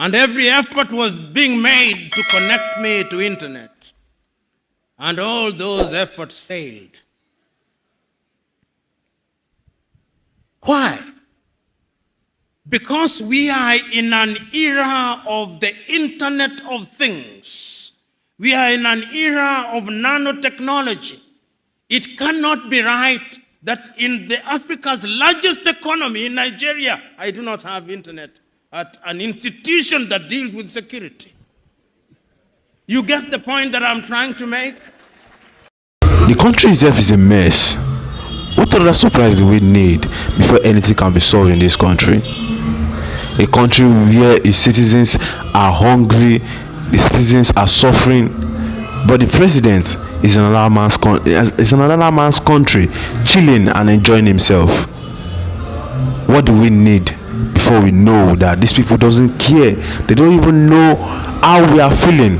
And every effort was being made to connect me to internet. And all those efforts failed. Why? Because we are in an era of the Internet of Things. We are in an era of nanotechnology. It cannot be right that in Africa's largest economy, in Nigeria, I do not have internet at an institution that deals with security. You get the point that I'm trying to make? The country itself is a mess. What other supplies do we need before anything can be solved in this country? A country where its citizens are hungry, the citizens are suffering, but the president is in another man's country, chilling and enjoying himself. What do we need before we know that these people doesn't care? They don't even know how we are feeling.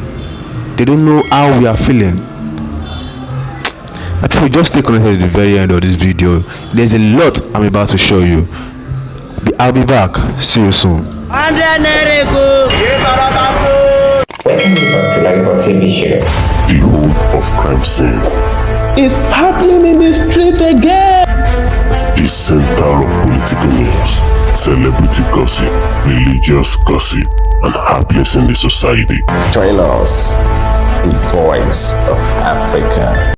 They don't know how we are feeling. I think we just stay connected to the very end of this video. There's a lot I'm about to show you. I'll be back. See you soon. Welcome to LAJUPOG TV show. The whole of crime scene is happening in the street again. The center of political news, celebrity gossip, religious gossip, and happiness in the society. Join us, the voice of Africa.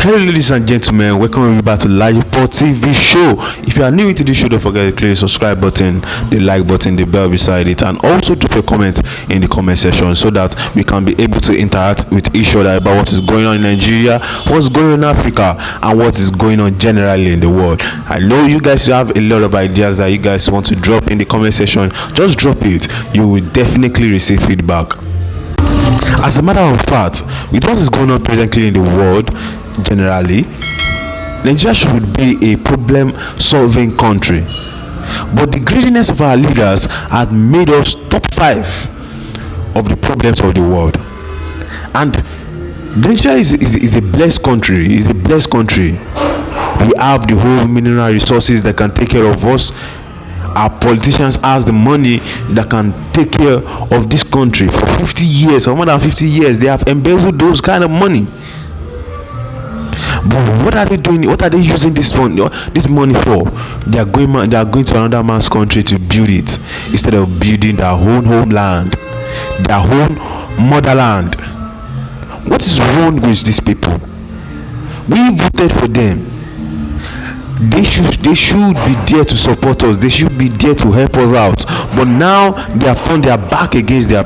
Hello ladies and gentlemen, welcome back to LAJUPOG TV show. If you are new to this show, don't forget to click the subscribe button, the like button, the bell beside it, and also drop a comment in the comment section so that we can be able to interact with each other about what is going on in Nigeria, what's going on in Africa, and what is going on generally in the world. I know you guys have a lot of ideas that you guys want to drop in the comment section. Just drop it. You will definitely receive feedback. As a matter of fact, with what is going on presently in the world, generally, Nigeria should be a problem-solving country. But the greediness of our leaders has made us top 5 of the problems of the world. And Nigeria is a blessed country. It's a blessed country. We have the whole mineral resources that can take care of us. Our politicians have the money that can take care of this country for 50 years or more than 50 years. They have embezzled those kind of money. But what are they doing? What are they using this money for? They are going to another man's country to build it instead of building their own homeland, their own motherland. What is wrong with these people? We voted for them. They should be there to support us. They should be there to help us out. But now they have turned their back against their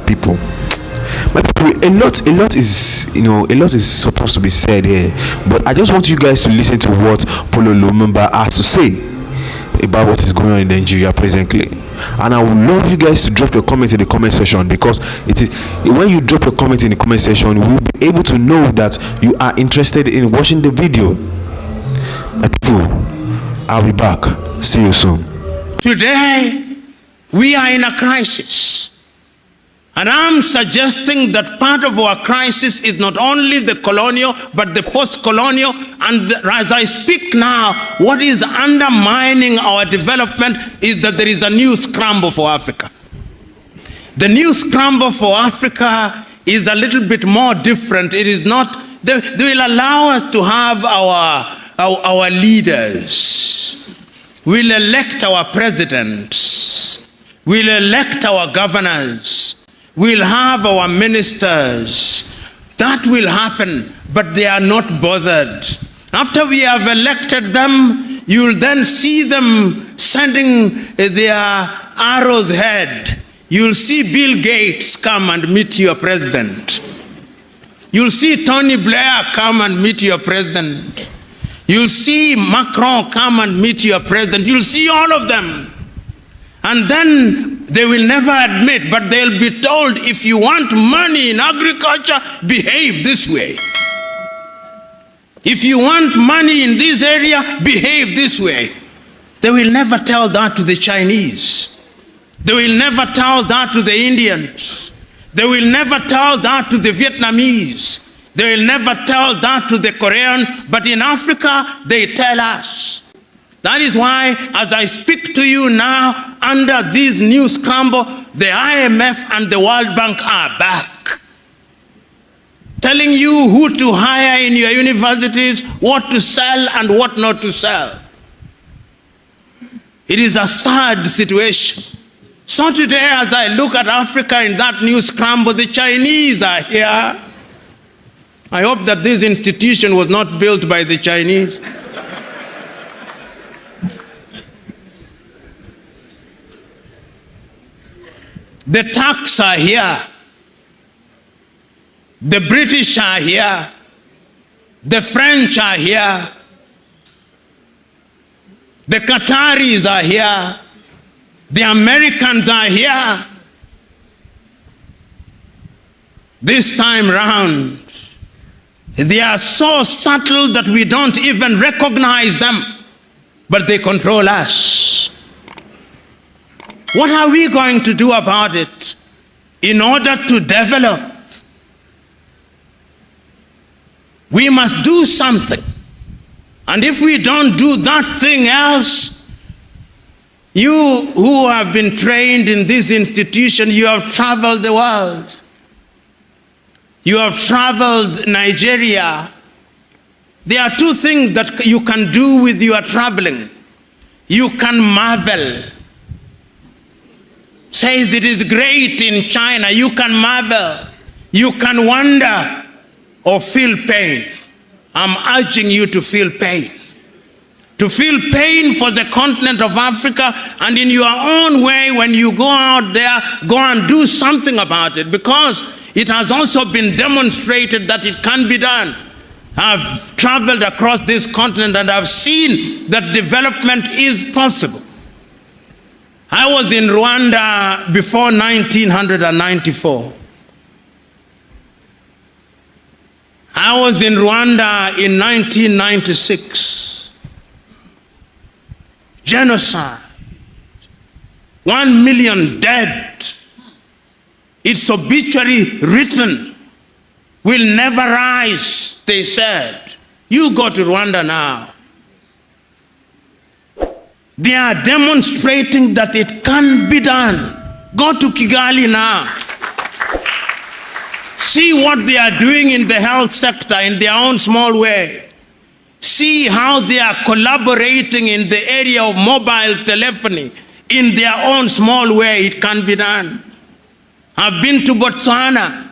people. My people, a lot is supposed to be said here. But I just want you guys to listen to what Lumumba has to say about what is going on in Nigeria presently. And I would love you guys to drop your comments in the comment section, because when you drop your comment in the comment section, we'll be able to know that you are interested in watching the video. My people, I'll be back. See you soon. Today, we are in a crisis. And I'm suggesting that part of our crisis is not only the colonial, but the post-colonial. And as I speak now, what is undermining our development is that there is a new scramble for Africa. The new scramble for Africa is a little bit more different. It is not, they will allow us to have our leaders. We'll elect our presidents. We'll elect our governors. We'll have our ministers. That will happen, but they are not bothered. After we have elected them, you'll then see them sending their arrows ahead. You'll see Bill Gates come and meet your president. You'll see Tony Blair come and meet your president. You'll see Macron come and meet your president. You'll see all of them. And then they will never admit, but they'll be told, if you want money in agriculture, behave this way. If you want money in this area, behave this way. They will never tell that to the Chinese. They will never tell that to the Indians. They will never tell that to the Vietnamese. They will never tell that to the Koreans. But in Africa, they tell us. That is why, as I speak to you now, under this new scramble, the IMF and the World Bank are back, telling you who to hire in your universities, what to sell and what not to sell. It is a sad situation. So today, as I look at Africa in that new scramble, the Chinese are here. I hope that this institution was not built by the Chinese. The Turks are here. The British are here. The French are here. The Qataris are here. The Americans are here. This time round, they are so subtle that we don't even recognize them, but they control us. What are we going to do about it in order to develop? We must do something. And if we don't do that thing else, you who have been trained in this institution, you have traveled the world. You have traveled Nigeria. There are two things that you can do with your traveling. You can marvel. Says it is great in China. You can marvel. You can wonder or feel pain. I'm urging you to feel pain. To feel pain for the continent of Africa, and in your own way, when you go out there, go and do something about it, because it has also been demonstrated that it can be done. I've traveled across this continent and I've seen that development is possible. I was in Rwanda before 1994. I was in Rwanda in 1996. Genocide. 1 million dead. Its obituary written. Will never rise, they said. You go to Rwanda now. They are demonstrating that it can be done. Go to Kigali now. See what they are doing in the health sector in their own small way. See how they are collaborating in the area of mobile telephony in their own small way. It can be done. I've been to Botswana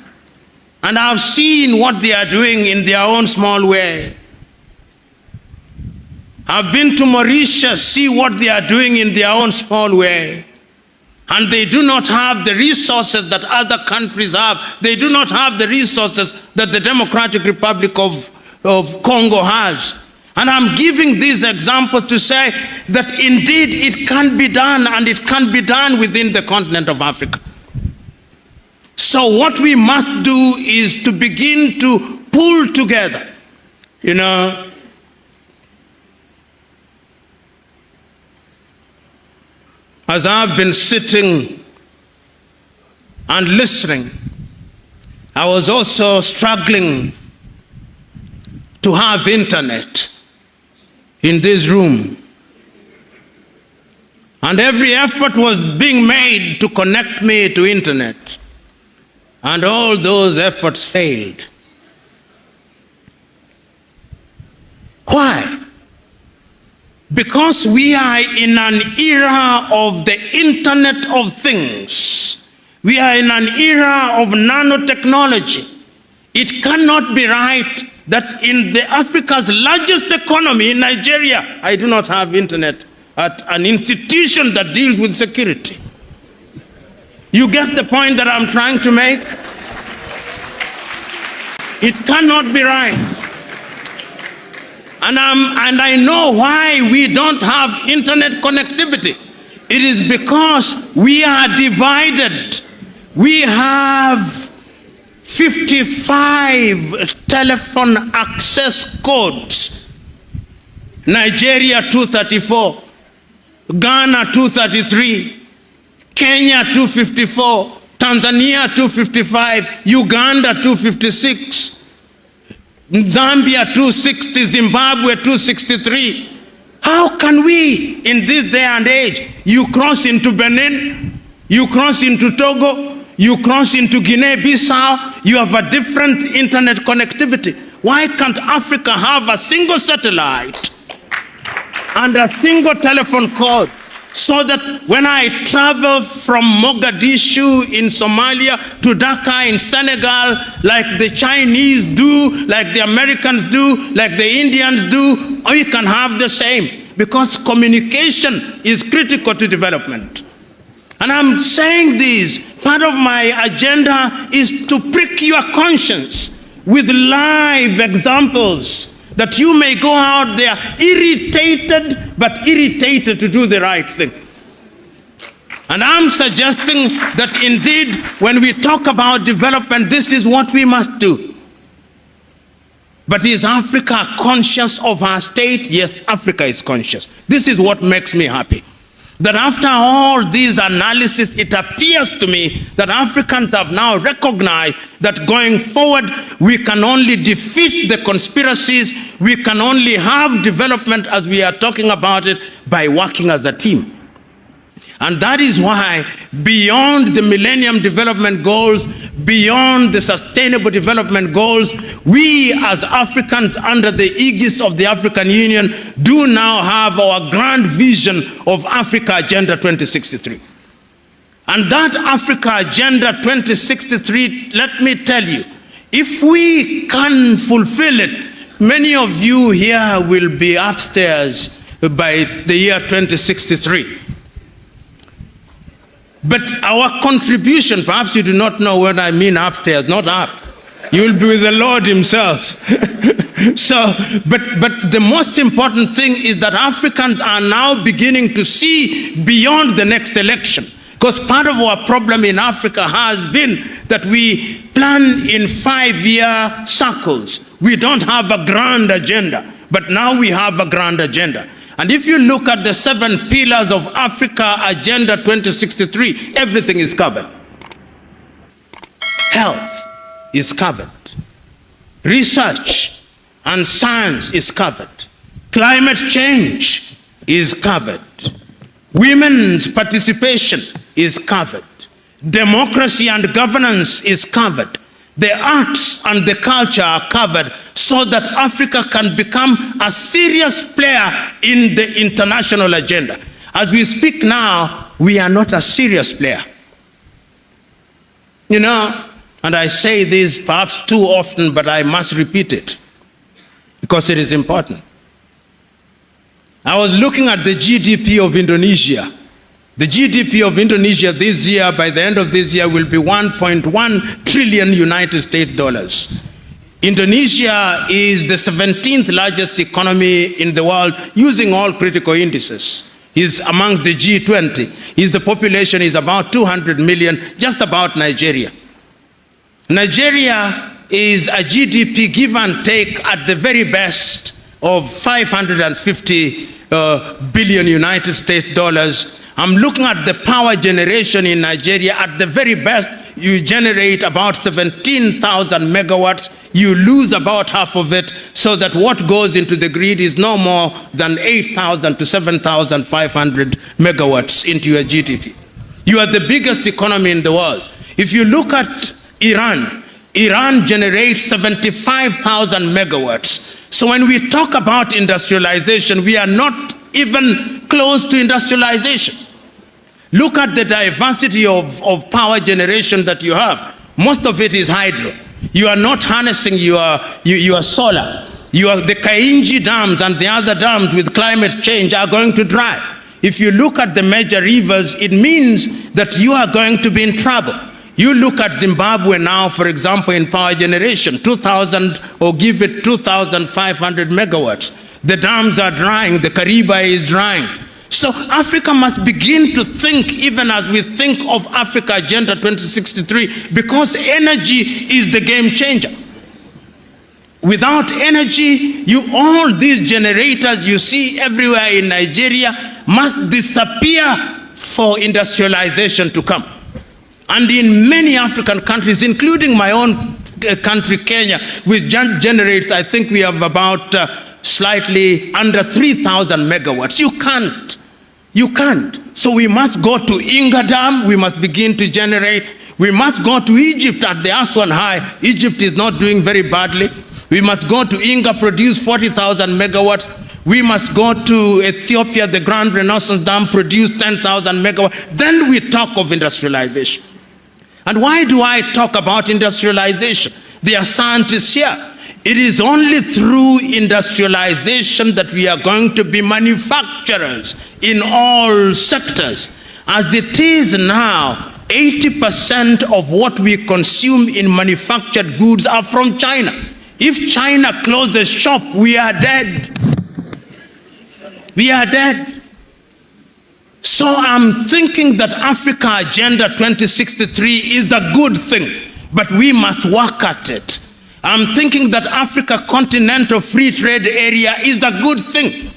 and I've seen what they are doing in their own small way. I've been to Mauritius, see what they are doing in their own small way. And they do not have the resources that other countries have. They do not have the resources that the Democratic Republic of Congo has. And I'm giving these examples to say that indeed it can be done, and it can be done within the continent of Africa. So what we must do is to begin to pull together, you know. As I've been sitting and listening, I was also struggling to have internet in this room. And every effort was being made to connect me to internet. And all those efforts failed. Why? Because we are in an era of the Internet of Things. We are in an era of nanotechnology. It cannot be right that in Africa's largest economy, in Nigeria, I do not have internet at an institution that deals with security. You get the point that I'm trying to make? It cannot be right. And I know why we don't have internet connectivity. It is because we are divided. We have 55 telephone access codes. Nigeria 234, Ghana 233, Kenya 254, Tanzania 255, Uganda 256, Zambia 260, Zimbabwe 263. How can we, in this day and age, you cross into Benin, You cross into Togo, you cross into Guinea-Bissau, you have a different internet connectivity. Why can't Africa have a single satellite and a single telephone code, so that when I travel from Mogadishu in Somalia to Dhaka in Senegal, like the Chinese do, like the Americans do, like the Indians do, we can have the same, because communication is critical to development. And I'm saying this, part of my agenda is to prick your conscience with live examples, that you may go out there irritated, but irritated to do the right thing. And I'm suggesting that indeed, when we talk about development, this is what we must do. But is Africa conscious of her state? Yes, Africa is conscious. This is what makes me happy. That after all these analysis, it appears to me that Africans have now recognized that going forward, we can only defeat the conspiracies, we can only have development as we are talking about it by working as a team. And that is why, beyond the Millennium Development Goals, beyond the Sustainable Development Goals, we as Africans under the aegis of the African Union do now have our grand vision of Africa Agenda 2063. And that Africa Agenda 2063, let me tell you, if we can fulfill it, many of you here will be upstairs by the year 2063. But our contribution, perhaps you do not know what I mean upstairs, not up. You will be with the Lord himself. But the most important thing is that Africans are now beginning to see beyond the next election. Because part of our problem in Africa has been that we plan in 5-year circles. We don't have a grand agenda, but now we have a grand agenda. And if you look at the 7 pillars of Africa Agenda 2063, everything is covered. Health is covered. Research and science is covered. Climate change is covered. Women's participation is covered. Democracy and governance is covered. The arts and the culture are covered, so that Africa can become a serious player in the international agenda. As we speak now, we are not a serious player. You know, and I say this perhaps too often, but I must repeat it because it is important. I was looking at the GDP of Indonesia. The GDP of Indonesia this year, by the end of this year, will be 1.1 trillion United States dollars. Indonesia is the 17th largest economy in the world using all critical indices. He's amongst the G20. His population is about 200 million, just about Nigeria. Nigeria is a GDP give and take at the very best of 550 billion United States dollars. I'm looking at the power generation in Nigeria. At the very best, you generate about 17,000 megawatts. You lose about half of it, so that what goes into the grid is no more than 8,000 to 7,500 megawatts into your GDP. You are the biggest economy in the world. If you look at Iran, Iran generates 75,000 megawatts. So when we talk about industrialization, we are not even close to industrialization. Look at the diversity of power generation that you have. Most of it is hydro. You are not harnessing your solar. The Kainji dams and the other dams with climate change are going to dry. If you look at the major rivers, it means that you are going to be in trouble. You look at Zimbabwe now, for example, in power generation, 2,000 or give it 2,500 megawatts. The dams are drying, the Kariba is drying. So Africa must begin to think, even as we think of Africa Agenda 2063, because energy is the game changer. Without energy, all these generators you see everywhere in Nigeria must disappear for industrialization to come. And in many African countries, including my own country, Kenya, which generates, I think we have about slightly under 3,000 megawatts. You can't You can't. So we must go to Inga Dam, we must begin to generate. We must go to Egypt at the Aswan High. Egypt is not doing very badly. We must go to Inga, produce 40,000 megawatts. We must go to Ethiopia, the Grand Renaissance Dam, produce 10,000 megawatts. Then we talk of industrialization. And why do I talk about industrialization? There are scientists here. It is only through industrialization that we are going to be manufacturers in all sectors. As it is now, 80% of what we consume in manufactured goods are from China. If China closes shop, we are dead. We are dead. So I'm thinking that Africa Agenda 2063 is a good thing, but we must work at it. I'm thinking that Africa Continental Free Trade Area is a good thing.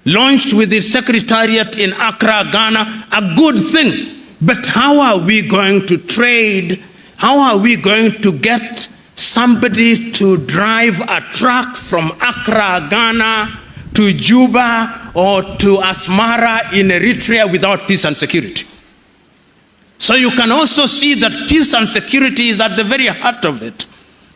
Launched with its secretariat in Accra, Ghana, a good thing. But how are we going to trade? How are we going to get somebody to drive a truck from Accra, Ghana to Juba or to Asmara in Eritrea without peace and security? So you can also see that peace and security is at the very heart of it.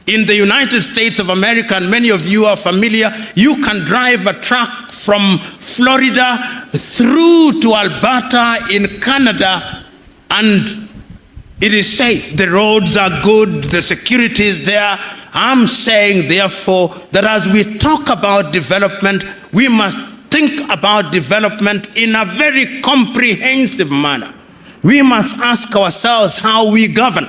In the United States of America, and many of you are familiar, you can drive a truck from Florida through to Alberta in Canada, and it is safe. The roads are good, the security is there. I'm saying, therefore, that as we talk about development, we must think about development in a very comprehensive manner. We must ask ourselves how we govern.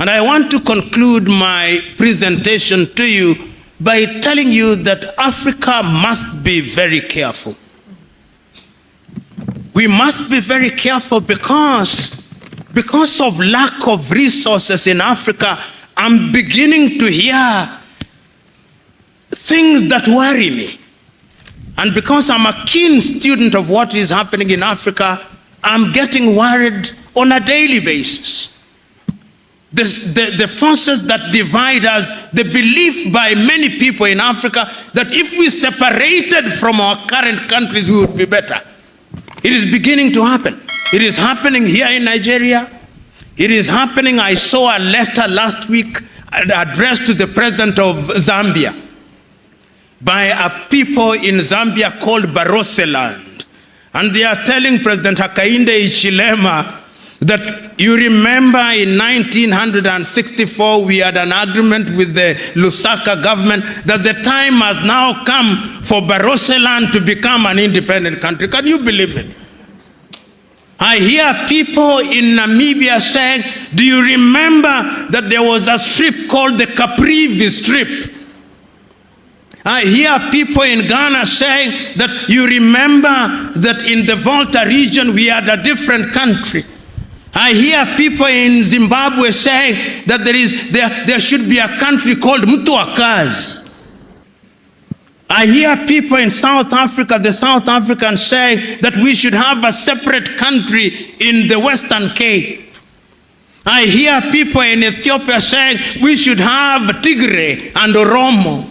And I want to conclude my presentation to you by telling you that Africa must be very careful. We must be very careful because of lack of resources in Africa. I'm beginning to hear things that worry me. And because I'm a keen student of what is happening in Africa, I'm getting worried on a daily basis. The forces that divide us, the belief by many people in Africa that if we separated from our current countries, we would be better. It is beginning to happen. It is happening here in Nigeria. It is happening. I saw a letter last week addressed to the president of Zambia by a people in Zambia called Baroseland. And they are telling President Hakainde Hichilema that you remember in 1964 we had an agreement with the Lusaka government that the time has now come for Baroseland to become an independent country. Can you believe it? I hear people in Namibia saying, do you remember that there was a strip called the Caprivi Strip? I hear people in Ghana saying that you remember that in the Volta region we had a different country. I hear people in Zimbabwe saying that there should be a country called Mtuakazi. I hear people in South Africa, the South Africans, saying that we should have a separate country in the Western Cape. I hear people in Ethiopia saying we should have Tigray and Oromo.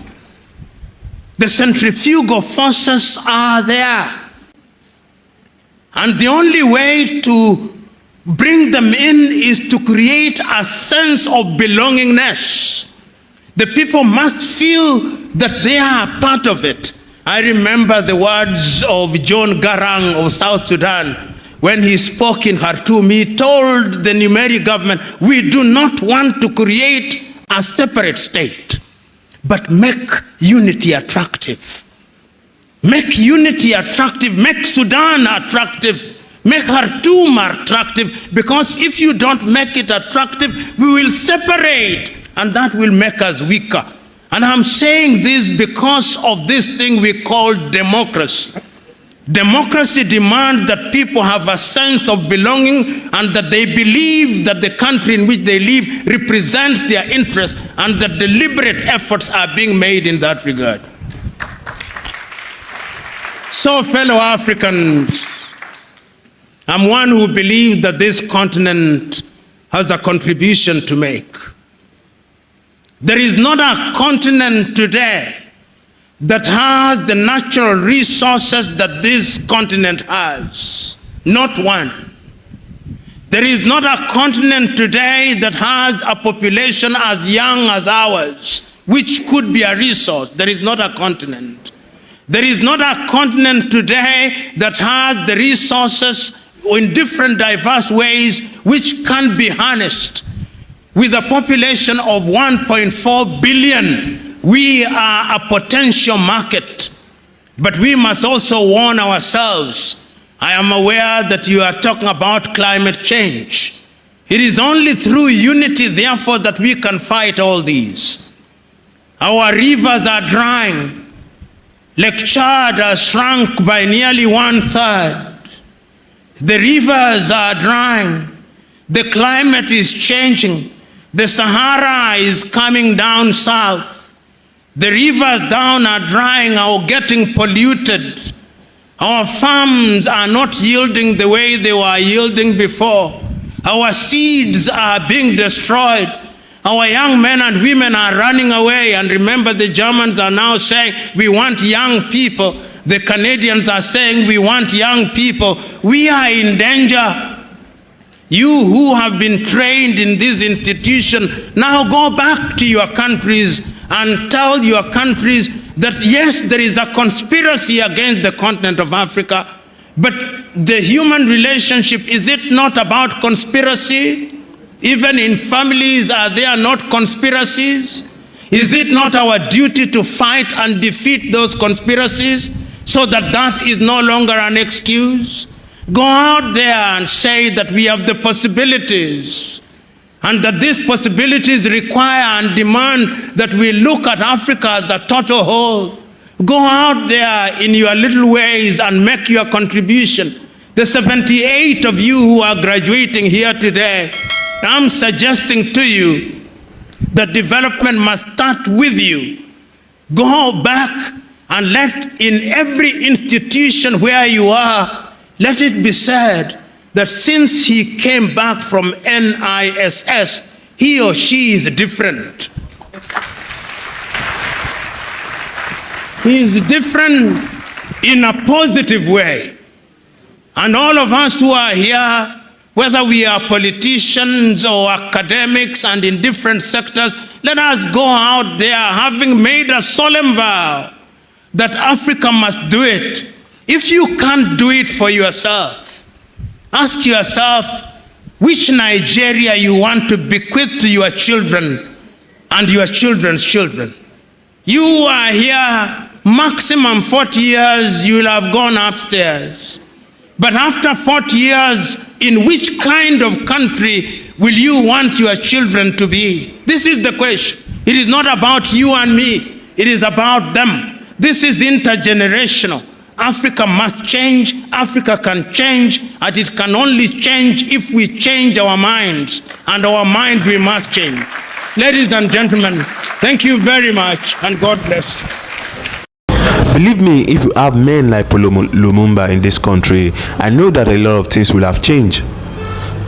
The centrifugal forces are there. And the only way to bring them in is to create a sense of belongingness. The people must feel that they are part of it. I remember the words of John Garang of South Sudan when he spoke in Khartoum. He told the Numeri government, we do not want to create a separate state, but make unity attractive. Make unity attractive, make Sudan attractive, make Khartoum attractive, because if you don't make it attractive, we will separate, and that will make us weaker. And I'm saying this because of this thing we call democracy. Democracy demands that people have a sense of belonging and that they believe that the country in which they live represents their interests, and that deliberate efforts are being made in that regard. So, fellow Africans, I'm one who believes that this continent has a contribution to make. There is not a continent today that has the natural resources that this continent has. Not one. There is not a continent today that has a population as young as ours, which could be a resource. There is not a continent. There is not a continent today that has the resources in different diverse ways which can be harnessed. With a population of 1.4 billion, we are a potential market. But we must also warn ourselves. I am aware that you are talking about climate change. It is only through unity, therefore, that we can fight all these. Our rivers are drying. Lake Chad has shrunk by nearly 1/3. The rivers are drying. The climate is changing. The Sahara is coming down south. The rivers down are drying or getting polluted. Our farms are not yielding the way they were yielding before. Our seeds are being destroyed. Our young men and women are running away. And remember, the Germans are now saying, we want young people. The Canadians are saying, we want young people. We are in danger. You who have been trained in this institution, now go back to your countries and tell your countries that yes, there is a conspiracy against the continent of Africa, but the human relationship, is it not about conspiracy? Even in families, are there not conspiracies? Is it not our duty to fight and defeat those conspiracies so that that is no longer an excuse? Go out there and say that we have the possibilities, and that these possibilities require and demand that we look at Africa as a total whole. Go out there in your little ways and make your contribution. The 78 of you who are graduating here today, I'm suggesting to you that development must start with you. Go back and let in every institution where you are, let it be said that since he came back from NISS, he or she is different. He is different in a positive way. And all of us who are here, whether we are politicians or academics and in different sectors, let us go out there having made a solemn vow that Africa must do it. If you can't do it for yourself, ask yourself which Nigeria you want to bequeath to your children and your children's children. You are here, maximum 40 years, you will have gone upstairs. But after 40 years, in which kind of country will you want your children to be? This is the question. It is not about you and me. It is about them. This is intergenerational. Africa must change. Africa can change, and it can only change if we change our minds. And our minds we must change. Ladies and gentlemen, thank you very much, and God bless. Believe me, if you have men like Lumumba in this country, I know that a lot of things will have changed.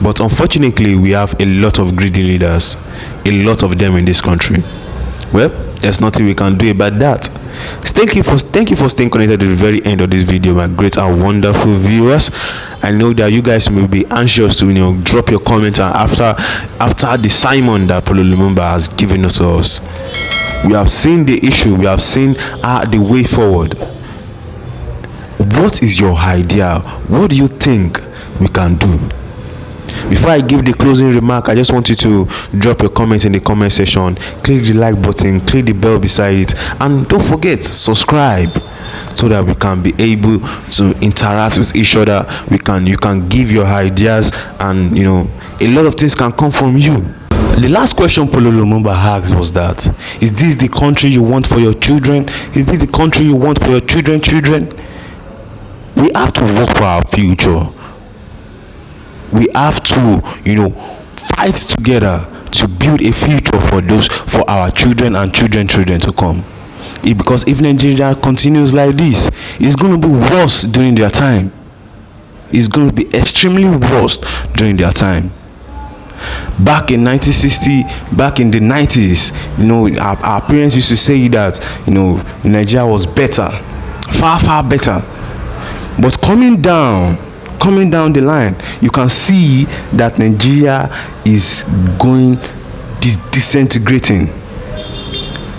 But unfortunately, we have a lot of greedy leaders, a lot of them in this country. Well, there's nothing we can do about that. Thank you for staying connected to the very end of this video, my great and wonderful viewers. I know that you guys will be anxious to drop your comments after the sermon that Paulo Lumumba has given us to us. We have seen the issue, we have seen the way forward. What is your idea? What do you think we can do? Before I give the closing remark, I just want you to drop your comments in the comment section, click the like button, click the bell beside it, and don't forget, subscribe, so that we can be able to interact with each other. You can give your ideas, and a lot of things can come from you. The last question Paulo Lumumba asked was that, is this the country you want for your children? Is this the country you want for your children? We have to work for our future. We have to, fight together to build a future for our children and children to come. Because if Nigeria continues like this, it's going to be worse during their time. It's going to be extremely worse during their time. Back in 1960, back in the 90s, our parents used to say that, Nigeria was better, far better. But coming down coming down the line, you can see that Nigeria is going disintegrating.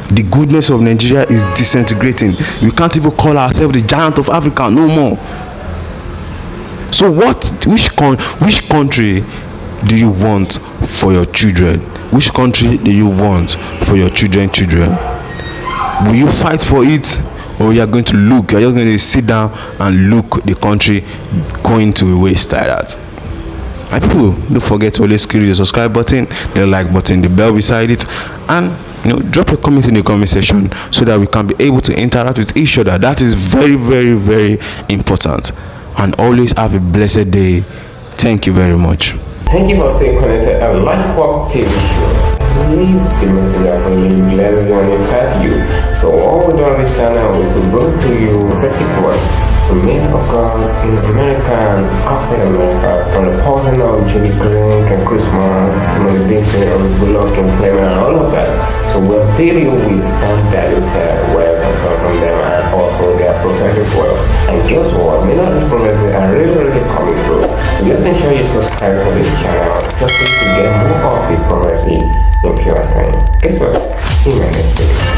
The goodness of Nigeria is disintegrating. We can't even call ourselves the giant of Africa no more. So which country do you want for your children? Which country do you want for your children? Will you fight for it, or you are going to look? You're just going to sit down and look the country going to a waste like that? My people, don't forget to always click the subscribe button, the like button, the bell beside it, and drop a comment in the comment section so that we can be able to interact with each other. That is very, very, very important. And always have a blessed day. Thank you very much. Thank you for staying connected at LAJUPOG TV show. Leave the message up for you, bless you and impact you. So all we do on this channel is to bring to you prophetic words from men of God in America and outside America, from the person of Jimmy Green and Christmas, Timothy Dixon, and Bullock and Clement and all of that. So we'll deal you with undiluted words that come from them and also their prophetic words. And guess what? Many of these prophecies are really coming through. So just ensure you subscribe to this channel just to get more of the prophecy in pure time. Guess what? See you next week.